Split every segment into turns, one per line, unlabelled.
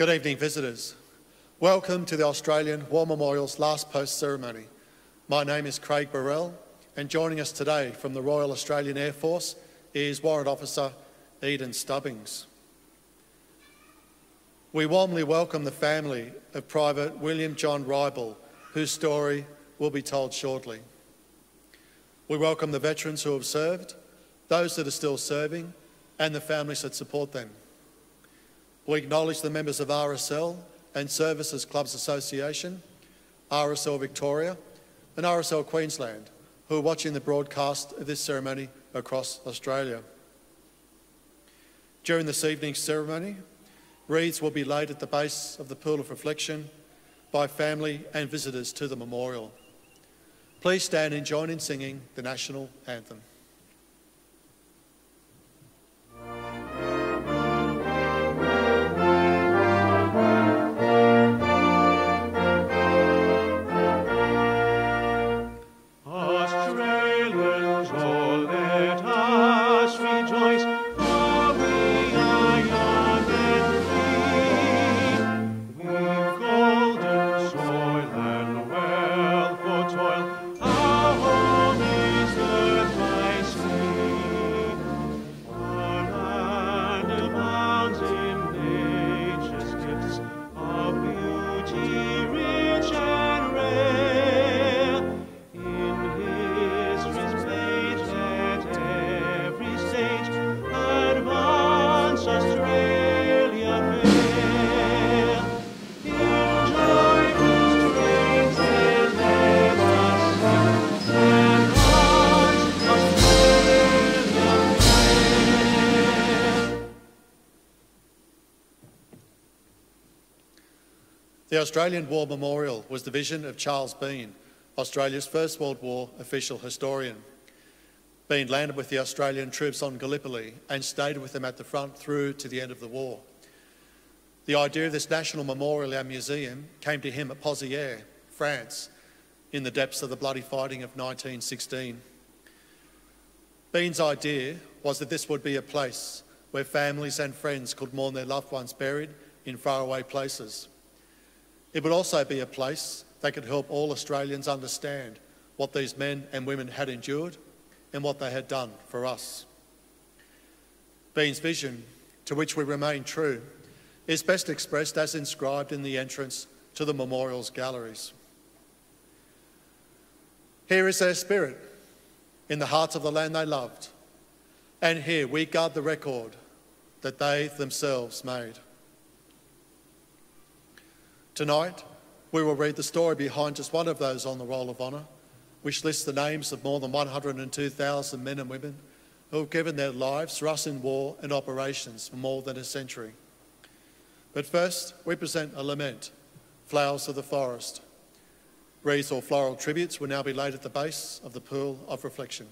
Good evening, visitors. Welcome to the Australian War Memorial's last post ceremony. My name is Craig Burrell, and joining us today from the Royal Australian Air Force is Warrant Officer Eden Stubbings. We warmly welcome the family of Private William John Reibel, whose story will be told shortly. We welcome the veterans who have served, those that are still serving, and the families that support them. We acknowledge the members of RSL and Services Clubs Association, RSL Victoria and RSL Queensland, who are watching the broadcast of this ceremony across Australia. During this evening's ceremony, wreaths will be laid at the base of the Pool of Reflection by family and visitors to the memorial. Please stand and join in singing the National Anthem. The Australian War Memorial was the vision of Charles Bean, Australia's First World War official historian. Bean landed with the Australian troops on Gallipoli and stayed with them at the front through to the end of the war. The idea of this national memorial and museum came to him at Pozières, France, in the depths of the bloody fighting of 1916. Bean's idea was that this would be a place where families and friends could mourn their loved ones buried in faraway places. It would also be a place that could help all Australians understand what these men and women had endured and what they had done for us. Bean's vision, to which we remain true, is best expressed as inscribed in the entrance to the memorial's galleries. Here is their spirit, in the hearts of the land they loved, and here we guard the record that they themselves made. Tonight, we will read the story behind just one of those on the Roll of Honour, which lists the names of more than 102,000 men and women who have given their lives for us in war and operations for more than a century. But first, we present a lament, Flowers of the Forest. Wreaths or floral tributes will now be laid at the base of the Pool of Reflection.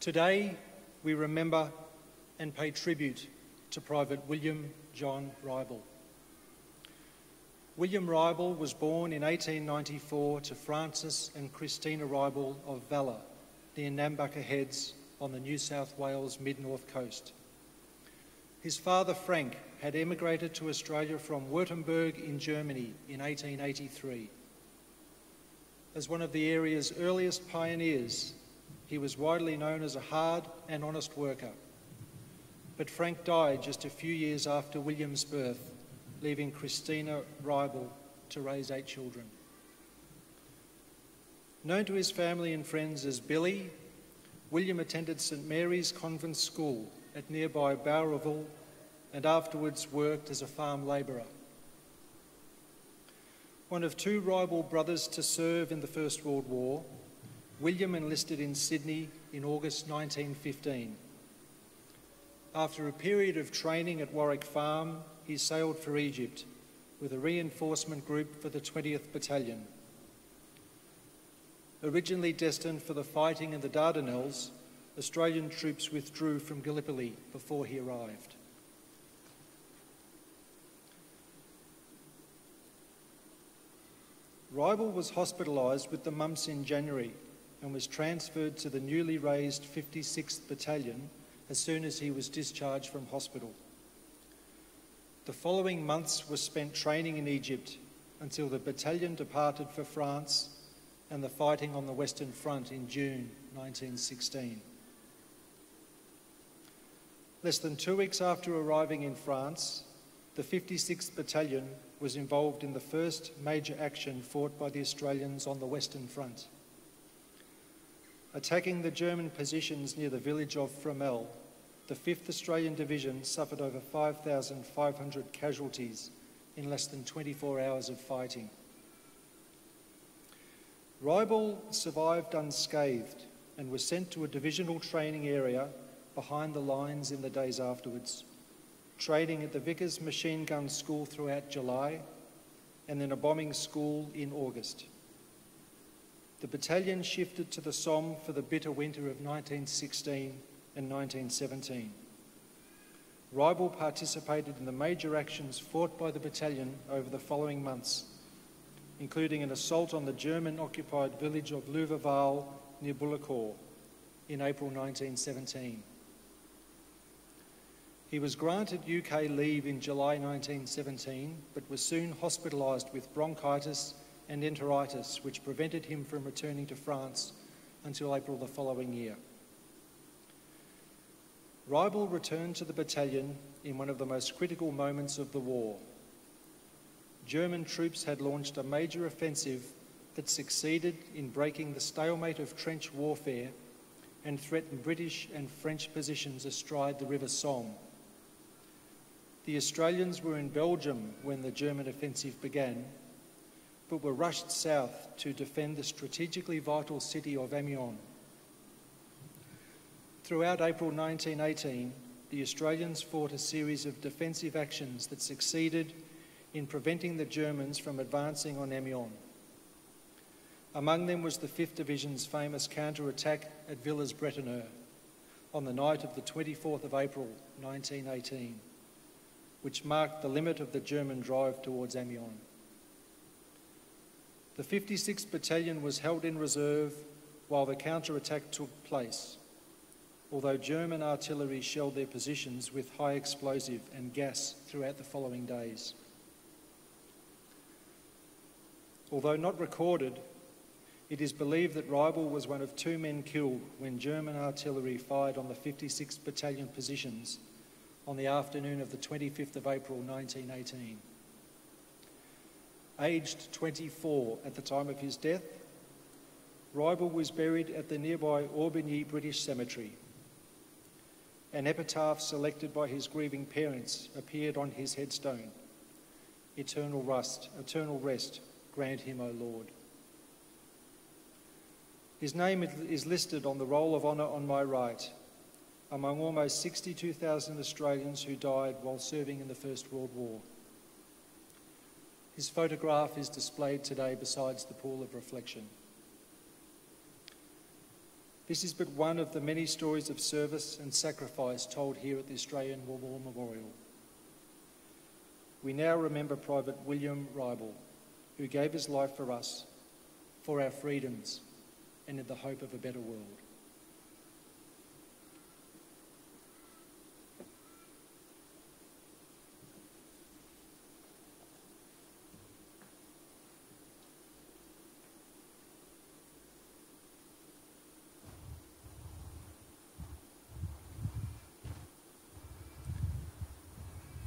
Today, we remember and pay tribute to Private William John Reibel. William Reibel was born in 1894 to Francis and Christina Reibel of Valla, near Nambucca Heads on the New South Wales mid-north coast. His father, Frank, had emigrated to Australia from Württemberg in Germany in 1883. As one of the area's earliest pioneers, he was widely known as a hard and honest worker. But Frank died just a few years after William's birth, leaving Christina Reibel to raise 8 children. Known to his family and friends as Billy, William attended St Mary's Convent School at nearby Bowraville and afterwards worked as a farm labourer. One of 2 Reibel brothers to serve in the First World War, William enlisted in Sydney in August 1915. After a period of training at Warwick Farm, he sailed for Egypt with a reinforcement group for the 20th Battalion. Originally destined for the fighting in the Dardanelles, Australian troops withdrew from Gallipoli before he arrived. Reibel was hospitalised with the mumps in January and was transferred to the newly raised 56th Battalion as soon as he was discharged from hospital. The following months were spent training in Egypt until the battalion departed for France and the fighting on the Western Front in June 1916. Less than 2 weeks after arriving in France, the 56th Battalion was involved in the first major action fought by the Australians on the Western Front. Attacking the German positions near the village of Fromelles, the 5th Australian Division suffered over 5,500 casualties in less than 24 hours of fighting. Reibel survived unscathed and was sent to a divisional training area behind the lines in the days afterwards, training at the Vickers Machine Gun School throughout July and then a bombing school in August. The battalion shifted to the Somme for the bitter winter of 1916 and 1917. Reibel participated in the major actions fought by the battalion over the following months, including an assault on the German-occupied village of Louverval near Bullecourt in April 1917. He was granted UK leave in July 1917, but was soon hospitalised with bronchitis and enteritis, which prevented him from returning to France until April the following year. Reibel returned to the battalion in one of the most critical moments of the war. German troops had launched a major offensive that succeeded in breaking the stalemate of trench warfare and threatened British and French positions astride the River Somme. The Australians were in Belgium when the German offensive began, but were rushed south to defend the strategically vital city of Amiens. Throughout April 1918, the Australians fought a series of defensive actions that succeeded in preventing the Germans from advancing on Amiens. Among them was the 5th Division's famous counter-attack at Villers-Bretonneux on the night of the 24th of April 1918, which marked the limit of the German drive towards Amiens. The 56th Battalion was held in reserve while the counter-attack took place, although German artillery shelled their positions with high explosive and gas throughout the following days. Although not recorded, it is believed that Reibel was one of 2 men killed when German artillery fired on the 56th Battalion positions on the afternoon of the 25th of April 1918. Aged 24 at the time of his death, Reibel was buried at the nearby Aubigny British Cemetery. An epitaph selected by his grieving parents appeared on his headstone. Eternal rest, grant him, O Lord. His name is listed on the Roll of Honour on my right, among almost 62,000 Australians who died while serving in the First World War. His photograph is displayed today beside the pool of reflection. This is but one of the many stories of service and sacrifice told here at the Australian War Memorial. We now remember Private William Reibel, who gave his life for us, for our freedoms, and in the hope of a better world.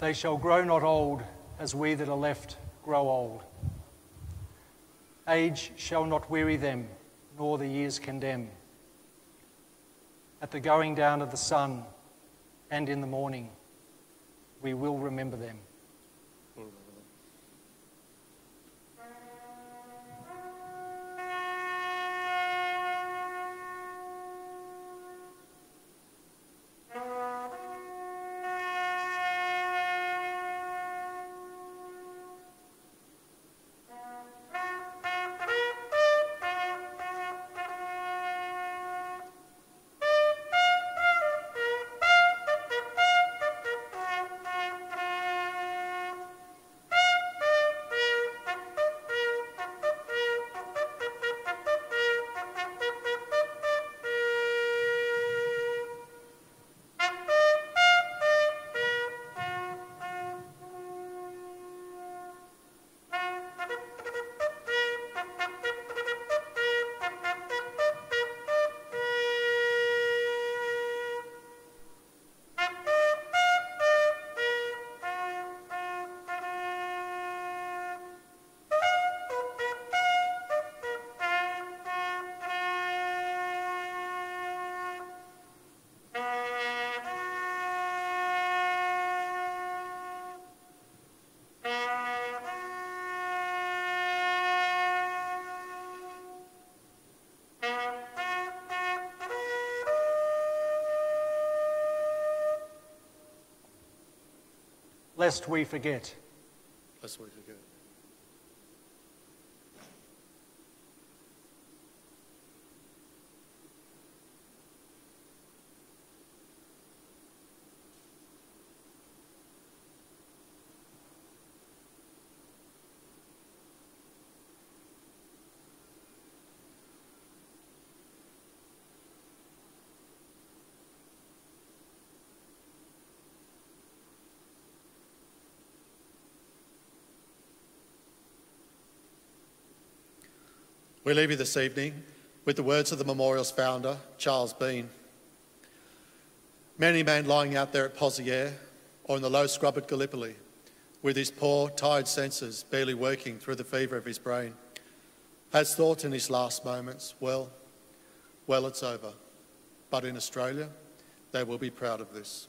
They shall grow not old, as we that are left grow old. Age shall not weary them, nor the years condemn. At the going down of the sun and in the morning, we will remember them. Lest we forget.
Lest we forget. We leave you this evening with the words of the memorial's founder, Charles Bean. Many a man lying out there at Pozieres or in the low scrub at Gallipoli, with his poor, tired senses barely working through the fever of his brain, has thought in his last moments, well, it's over. But in Australia, they will be proud of this.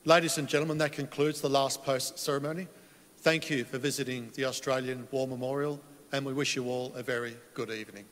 Ladies and gentlemen, that concludes the last post ceremony. Thank you for visiting the Australian War Memorial, and we wish you all a very good evening.